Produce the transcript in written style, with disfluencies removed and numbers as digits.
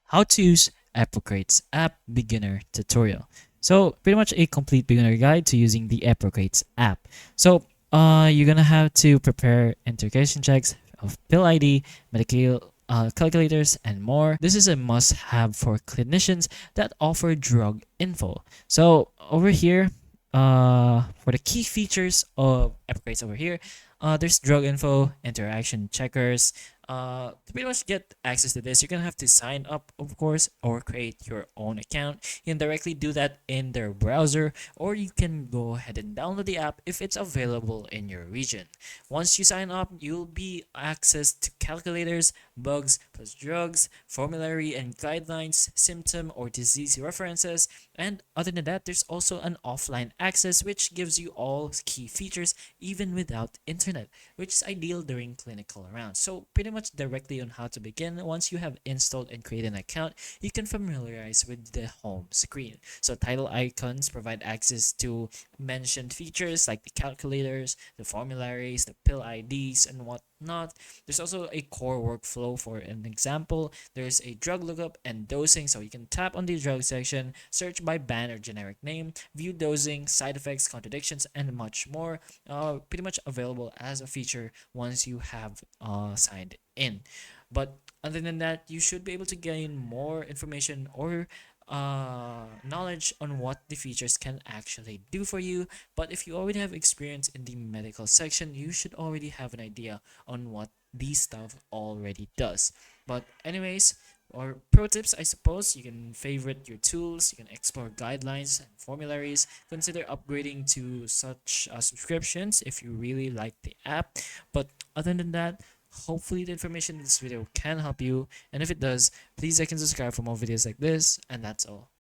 How to Use Epocrates App Beginner Tutorial. So pretty much a complete beginner guide to using the Epocrates app. So you're gonna have to prepare integration checks of pill ID, medical calculators, and more. This is a must-have for clinicians that offer drug info. So over here, for the key features of Epocrates over here, there's drug info, interaction checkers. To pretty much get access to this, you're gonna have to sign up, of course, or create your own account. You can directly do that in their browser, or you can go ahead and download the app if it's available in your region. Once you sign up, you'll be access to calculators, bugs plus drugs, formulary and guidelines, symptom or disease references, and other than that, there's also an offline access which gives you all key features even without internet, which is ideal during clinical rounds. So pretty much directly on how to begin. Once you have installed and created an account, you can familiarize with the home screen. So title icons provide access to mentioned features like the calculators, the formularies, the pill IDs, and whatnot. There's also a core workflow. For an example, there's a drug lookup and dosing, so you can tap on the drug section, search by band or generic name, view dosing, side effects, contradictions, and much more. Pretty much available as a feature once you have signed in. But other than that, you should be able to gain more information or knowledge on what the features can actually do for you. But if you already have experience in the medical section, you should already have an idea on what these stuff already does. But anyways, or pro tips, I suppose, you can favorite your tools, you can explore guidelines and formularies, consider upgrading to such subscriptions if you really like the app. But other than that, hopefully the information in this video can help you, and if it does, please like and subscribe for more videos like this, and that's all.